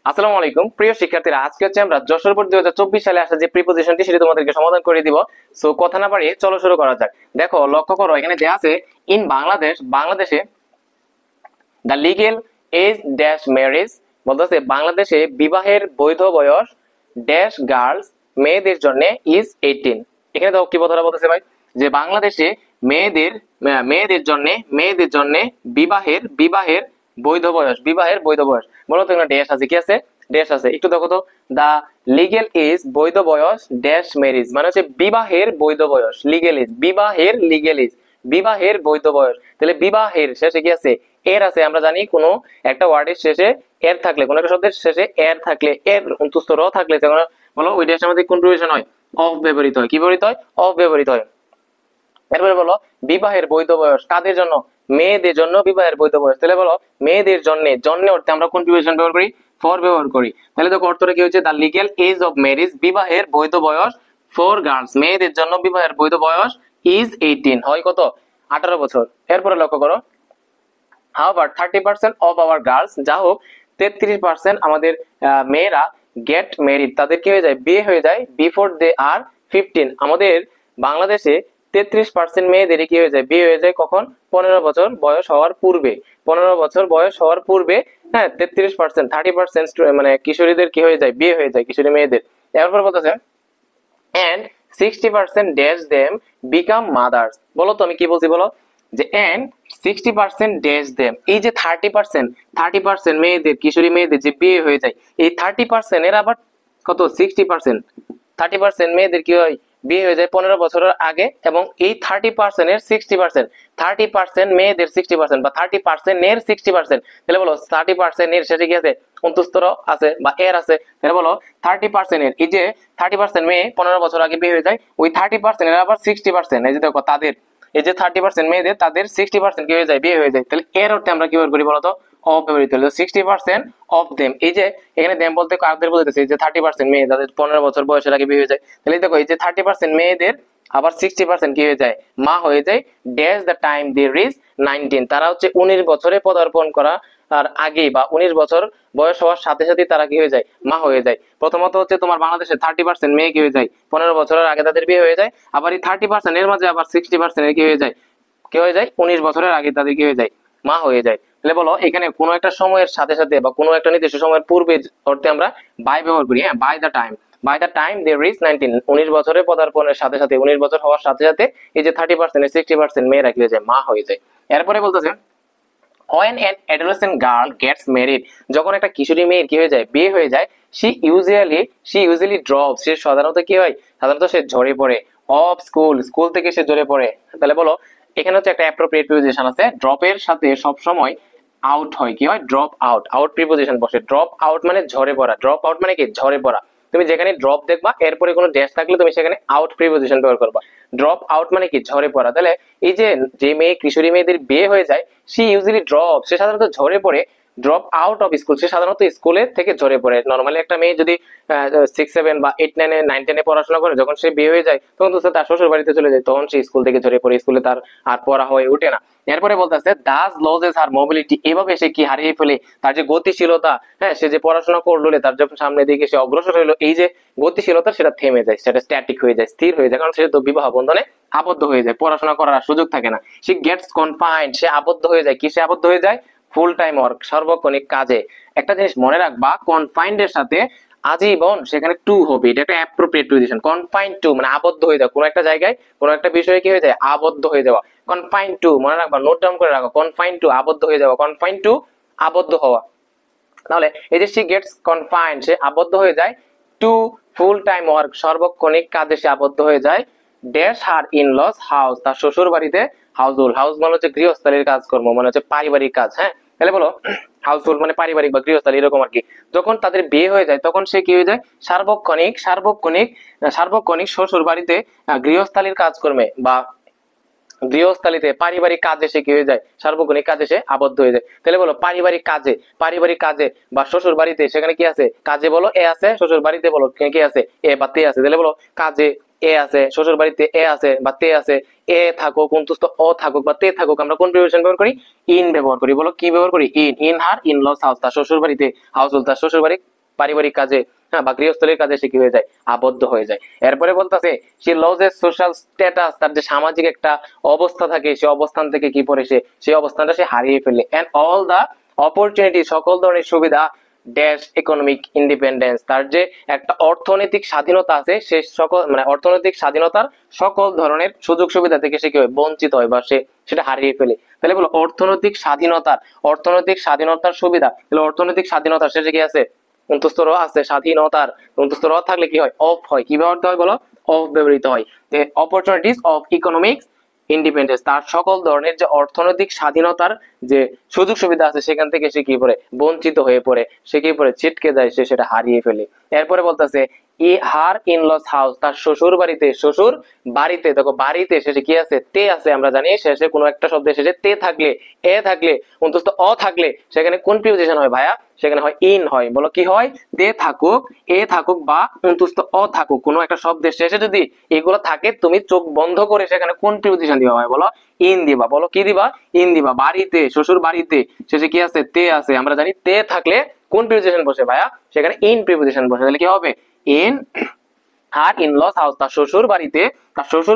আসসালামু আলাইকুম প্রিয় শিক্ষার্থীরা, আজকে হচ্ছে আমরা যশোর বোর্ড 2024 সালে আসা যে প্রিপোজিশনটি সেটি তোমাদেরকে সমাধান করে দিব। সো কথা না বাড়িয়ে চলো শুরু করা যাক। দেখো, লক্ষ্য করো, এখানে দেয়া আছে ইন বাংলাদেশে the legal age dash marriage, বলতেছে বাংলাদেশে বিবাহের বৈধ বয়স ড্যাশ গার্লস মেয়েদের জন্য ইজ 18। এখানে দেখো কি কথাটা বলতেছে ভাই, যে বাংলাদেশে মেয়েদের জন্য বিবাহের বৈধ বয়স বলতো এখানে ড্যাশ আছে, কি আছে? ড্যাশ আছে। একটু দেখো তো, দা লিগেল এজ বৈধ বয়স ড্যাশ ম্যারেজ মানে হচ্ছে বিবাহের বৈধ বয়স, লিগেল এজ বিবাহের বৈধ বয়স। তাহলে বিবাহের শেষে কি আছে? এর আছে। আমরা জানি কোনো একটা ওয়ার্ডের শেষে এর থাকলে, কোনো একটা শব্দের শেষে এর থাকলে, এর অন্তস্থ র থাকলে তখন বলো ওই ড্যাশের মধ্যে কোন প্রিপোজিশন হয়? অফ ব্যবহৃত হয়। কি ব্যবহৃত হয়? অফ ব্যবহৃত হয়। এরপরে বলো বিবাহের বৈধ বয়স কাদের জন্য? মেয়েদের জন্য বিবাহের বৈধ বয়স। তাহলে বলো মেয়েদের জন্য অর্থে আমরা কোন প্রিপোজিশন ব্যবহার করি? ফর ব্যবহার করি। তাহলে দেখো অর্থটা কি হচ্ছে? দা লিগ্যাল এজ অফ ম্যারেজ, বিবাহের বৈধ বয়স ফর গার্লস, মেয়েদের জন্য বিবাহের বৈধ বয়স ইজ 18, হয় কত? 18 বছর। এরপরে লক্ষ্য করো, however 30% of our girls, যা হোক 33% আমাদের মেয়েরা গেট ম্যারিড, তাদের কি হয়ে যায়? বিয়ে হয়ে যায় বিফোর দে আর 15। আমাদের বাংলাদেশে 33% মেয়েদের কি হয়ে যায়? বিয়ে হয়ে যায় কখন? 15 বছর বয়স হওয়ার পূর্বে। 15 বছর বয়স হওয়ার পূর্বে, হ্যাঁ 33%, 30% মানে কিশোরীদের কি হয়ে যায়? বিয়ে হয়ে যায়, কিশোরী মেয়েদের। এরপর বলতেছে and 60% dash them become mothers। বলো তো আমি কি বলছি? বলো যে and 60% dash them, এই যে 30% মেয়েদের, কিশোরী মেয়েদের যে বিয়ে হয়ে যায়, এই 30% এর আবার কত? 60%। 30% মেয়েদের কি হয়? বিয়ে হয়ে যায় 15 বছরের আগে, এবং এই 30% এর 60%, 30% মেয়েদের 60% বা 30% এর 60%। তাহলে বলো 30% এর শেষে কি আছে? অন্তঃস্থ আছে বা এর আছে। তাহলে বলো 30% এর, এই যে 30% মেয়ে 15 বছর আগে বিয়ে হয়ে যায়, ওই 30% এর আবার 60%, এই যে দেখো তাদের, এই যে 30% মেয়েদের, তাদের 60% কি হয়ে যায়? বিয়ে হয়ে যায়। তাহলে এর অর্থে আমরা কি ব্যবহার করি বলতো? অফ ব্যবহৃত হলো। 60% অফ দেম, এই যে এখানে দেম বলতে কাদের বোঝাইতেছে? এই যে 30% মেয়ে, যাদের 15 বছর বয়সের আগে বিয়ে হয়ে যায়। তাহলে দেখো এই যে 30% মেয়েদের আবার 60% কি হয়ে যায়? মা হয়ে যায়। Dash the time they reach 19, তারা হচ্ছে 19 বছরে পদার্পণ করা আর আগে বা 19 বছর বয়স হওয়ার সাথে সাথে তারা কি হয়ে যায়? মা হয়ে যায়। প্রথমত হচ্ছে তোমার বাংলাদেশে 30% মেয়ে কি হয়ে যায়? 15 বছরের আগে তাদের বিয়ে হয়ে যায়। আবার এই 30% এর মাঝে আবার 60% এর কি হয়ে যায়? 19 বছরের আগে তাদের কি হয়ে যায়? মা হয়ে যায়। তাহলে বলো এখানে কোনো একটা সময়ের সাথে সাথে বা কোনো একটা নির্দিষ্ট সময়ের পূর্বে অর্থে আমরা বাই ব্যবহার করি। হ্যাঁ, by the time they reach 19, 19 বছরে পদার্পণের সাথে সাথে, 19 বছর হওয়ার সাথে সাথে এই যে 30% এর 60% মেয়েরা কি হয়ে যায়? মা হয়ে যায়। এরপরে বলতেছে when an adolescent girl gets married, যখন একটা কিশোরী মেয়ের কি হয়ে যায়? বিয়ে হয়ে যায়, she usually drops, সে সাধারণত কি হয়? সাধারণত সে ঝরে পড়ে অফ স্কুল থেকে সে ঝরে পড়ে। তাহলে বলো এখানে হচ্ছে একটা অ্যাপ্রোপ্রিয়েট প্রিপোজিশন আছে, ড্রপ এর সাথে সব সময় আউট হয়। কি হয়? ড্রপ আউট প্রিপোজিশন বসে। ড্রপ আউট মানে ঝরে পড়া। ড্রপ আউট মানে কি? ঝরে পড়া। তুমি যেখানে ড্রপ দেখবা এরপরে কোনো ড্যাশ থাকলে তুমি সেখানে আউট প্রিপোজিশন ব্যবহার করবা। ড্রপ আউট মানে কি? ঝরে পড়া। তাহলে এই যে মেয়ে, কিশোরী মেয়েদের বিয়ে হয়ে যায়, সে ইউজুয়ালি ড্রপ, সে সাধারণত ঝরে পড়ে, ড্রপ আউট অফ স্কুল, সে সাধারণত স্কুলের থেকে ঝরে পড়ে। নরমালি একটা মেয়ে যদি 6, 7 বা 8, 9, 9, 10 পড়াশোনা করে, যখন সে বিয়ে হয়ে যায় তখন তো তার শ্বশুর বাড়িতে চলে যায়, তখন সে স্কুল থেকে ঝরে পড়ে, স্কুলে তার আর পড়া হয়ে ওঠে না। এরপরে বলতেছে দাস লজেস হার মোবিলিটি, এভাবে সে কি হারিয়ে ফেলে? তার যে গতিশীলতা, হ্যাঁ সে যে পড়াশোনা করলো, তার যখন সামনের দিকে সে অগ্রসর হলো, এই যে গতিশীলতা সেটা থেমে যায়, সেটা স্ট্যাটিক হয়ে যায়, স্থির হয়ে যায়, কারণ সে তো বিবাহ বন্ধনে আবদ্ধ হয়ে যায়, পড়াশোনা করার সুযোগ থাকে না। সে গেটস কনফাইন্ড, সে আবদ্ধ হয়ে যায়। কিসে আবদ্ধ হয়ে যায়? ফুল টাইম ওয়ার্ক, সার্বক্ষণিক কাজে। একটা জিনিস মনে রাখবা, কনফাইন্ড এর সাথে আজীবন সেখানে টু হবে, এটা একটা অ্যাপ্রোপ্রিয়েট পজিশন। কনফাইন্ড টু মানে আবদ্ধ হয়ে যাওয়া, কোনো একটা জায়গায় কোনো একটা বিষয়ে কি হয়ে যায়? আবদ্ধ হয়ে যাওয়া। কনফাইন্ড টু মনে রাখবা, নোট ডাউন করে রাখো, কনফাইন্ড টু আবদ্ধ হয়ে যাওয়া, কনফাইন্ড টু আবদ্ধ হওয়া। তাহলে এই যে সি গেটস কনফাইন্ড, সে আবদ্ধ হয়ে যায় টু ফুল টাইম ওয়ার্ক, সার্বক্ষণিক কাজে সে আবদ্ধ হয়ে যায়। Dash her in law's house, তার শ্বশুর বাড়িতে। হাউস মানে হচ্ছে গৃহস্থালীর কাজকর্ম, মানে হচ্ছে পারিবারিক কাজ। হ্যাঁ, তাহলে বলো হাউসহোল্ড মানে পারিবারিক বা গৃহস্থালী, এরকম আর কি। যখন তাদের বিয়ে হয়ে যায় তখন সে কি হয়ে যায়? সার্বক্ষণিক শ্বশুর বাড়িতে গৃহস্থালীর কাজকর্মে বা গৃহস্থালীতে পারিবারিক কাজে সে কি হয়ে যায়? সার্বক্ষণিক কাজে সে আবদ্ধ হয়ে যায়। তাহলে বলো পারিবারিক কাজে বা শ্বশুর বাড়িতে, সেখানে কি আছে? কাজে বলো এ আছে, শ্বশুর বাড়িতে বলো কি আছে? এ বা তে আছে। তাহলে বলো কাজে এ আছে, শ্বশুর বাড়িতে এ আছে বা তে আছে। এ থাকুক, অন্তস্থ অ থাকুক বা তে থাকুক, আমরা কোন প্রিপোজিশন ব্যবহার করি? ইন ব্যবহার করি। বলো কি ব্যবহার করি? In her in law's house, তার শ্বশুর বাড়িতে। হাউস তার শ্বশুর বাড়ি, পারিবারিক কাজে, হ্যাঁ, বা গৃহস্থলীর কাজে সে কি হয়ে যায়, আবদ্ধ হয়ে যায়। এরপরে বলতেছে সে লজেস সোশ্যাল স্ট্যাটাস, তার যে সামাজিক একটা অবস্থা থাকে, সে অবস্থান থেকে কি পড়ে সে সেই অবস্থানটা সে হারিয়ে ফেলে। এন্ড অল দা অপরচুনিটি, সকল ধরনের সুবিধা, ড্যাশ ইকোনমিক ইন্ডিপেন্ডেন্স, তার যে একটা অর্থনৈতিক স্বাধীনতা আছে, সে সকল মানে অর্থনৈতিক স্বাধীনতার সকল ধরনের সুযোগ সুবিধা থেকে সে কি হয়, বঞ্চিত হয় বা সে সেটা হারিয়ে ফেলে। তাহলে বলো অর্থনৈতিক স্বাধীনতার সুবিধা, তাহলে অর্থনৈতিক স্বাধীনতার শেষে কি আছে, অন্তস্থ র আছে, স্বাধীনতার অন্তস্থ র থাকলে কি হয়, অফ হয়। কি ব্যবহৃত হয় বলো, অফ ব্যবহৃত হয়। অপরচুনিটিস অফ ইকোনমিক্স ইন্ডিপেন্ডেন্স, তার সকল ধরনের যে অর্থনৈতিক স্বাধীনতার যে সুযোগ সুবিধা আছে সেখান থেকে সে কি পড়ে, বঞ্চিত হয়ে পড়ে, সে কি পড়ে, ছিটকে যায়, সে সেটা হারিয়ে ফেলে। এরপরে বলতেছে হার ইনলস হাউস, তার শ্বশুর বাড়িতে, শ্বশুর বাড়িতে, দেখো বাড়িতে শেষে কি আছে, তে আছে, আমরা জানি শেষে কোনো একটা শব্দের শেষে তে থাকলে, এ থাকলে, অন্তত অ থাকলে সেখানে কোন প্রিপোজিশন হয় ভাইয়া, সেখানে হয় ইন হয়। বলো কি হয়, তে থাকুক, এ থাকুক বা অন্তত অ থাকুক, কোনো একটা শব্দের শেষে যদি এগুলো থাকে, তুমি চোখ বন্ধ করে সেখানে কোন প্রিপোজিশন দিবা ভাই, বলো ইন দিবা। বলো কি দিবা, ইন দিবা। বাড়িতে, শ্বশুর বাড়িতে শেষে কি আছে, তে আছে, আমরা জানি তে থাকলে কোন প্রিপোজিশন বসে ভাইয়া, সেখানে ইন প্রিপোজিশন বসে। তাহলে কি হবে, ইন হার ইনলস হাউস, তার শ্বশুর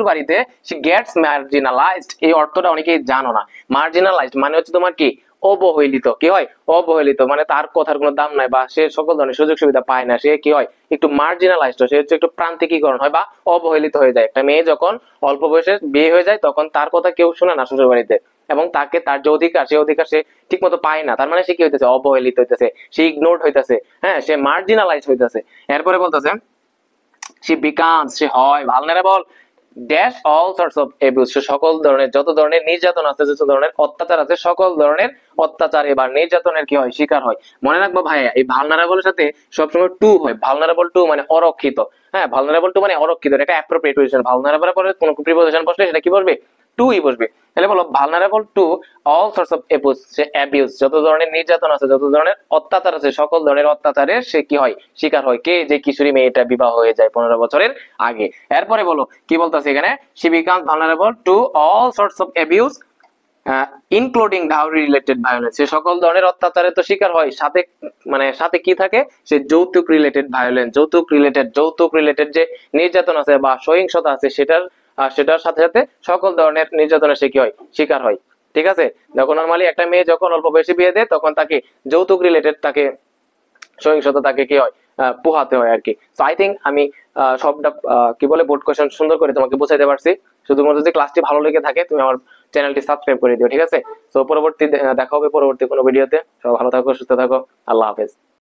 বাড়িতে সে গেটস মার্জিনালাইজড। এই অর্থটা অনেকেই জানো না। মার্জিনালাইজড মানে হচ্ছে তোমার কি, অবহেলিত। কি হয়, অবহেলিত, মানে তার কথার কোনো দাম নাই বা সে সকল ধরনের সুযোগ সুবিধা পায় না, সে কি হয়, একটু মার্জিনালাইজড, সে হচ্ছে একটু প্রান্তিকীকরণ হয় বা অবহেলিত হয়ে যায়। একটা মেয়ে যখন অল্প বয়সে বিয়ে হয়ে যায় তখন তার কথা কেউ শোনে না শ্বশুর বাড়িতে, এবং তাকে তার যে অধিকার, সেই অধিকার সে ঠিক মতো পায় না। তার মানে সে কি হইতেছে, অবহেলিত হইতেছে, সে ইগনোরড হইতেছে, হ্যাঁ, সে মার্জিনালাইজড হইতেছে। এরপরে বলতেছে she becomes, সে হয় vulnerable dash all sorts of abuse, সে সকল ধরনের, যত ধরনের নির্যাতন আছে, যত ধরনের অত্যাচার আছে, সকল ধরনের অত্যাচার এবার নির্যাতনের কি হয়, শিকার হয়। মনে রাখবো ভাইয়া, এই vulnerable সাথে সবসময় টু হয়। vulnerable টু মানে অরক্ষিত, হ্যাঁ, vulnerable টু মানে অরক্ষিত, এটা অ্যাপ্রোপ্রিয়েট পজিশন। vulnerable পরে কোনো প্রিপোজিশন বসলে সেটা কি বসবে, টুই বসবে। তাহলে বলো vulnerable to all sorts of abuse, say abuse, যত ধরনের নির্যাতন আছে, যত ধরনের অত্যাচার আছে, সকল ধরনের অত্যাচারের সে কি হয়, শিকার হয়। কে, যে কিশোরী মেয়েটা বিবাহ হয়ে যায় 15 বছরের আগে। এরপরে বলো কি বলতেছে এখানে, she becomes vulnerable to all sorts of abuse including dowry related violence, সে সকল ধরনের অত্যাচারের তো শিকার হয়, সাথে মানে সাথে কি থাকে, সে যৌতুক রিলেটেড ভায়োলেন্স, যৌতুক রিলেটেড যে নির্যাতন আছে বা সহিংসতা আছে, সেটার সাথে সাথে সকল ধরনের নির্যাতনের সে কি হয়, শিকার হয়। ঠিক আছে, যখন নরমালি একটা মেয়ে যখন অল্প বয়সে বিয়ে দেয় তখন তাকে যৌতুক রিলেটেড, তাকে সহিংসতা, তাকে কি হয়, পোহাতে হয় আর কি। সো আই থিঙ্ক আমি সবটা কি বলে বোর্ড কোশ্চেন সুন্দর করে তোমাকে বোঝাইতে পারছি। শুধুমাত্র যদি ক্লাসটি ভালো লেগে থাকে তুমি আমার চ্যানেলটি সাবস্ক্রাইব করে দিও, ঠিক আছে। সো পরবর্তী দেখা হবে পরবর্তী কোনো ভিডিওতে। সবাই ভালো থাকো, সুস্থ থাকো, আল্লাহ হাফেজ।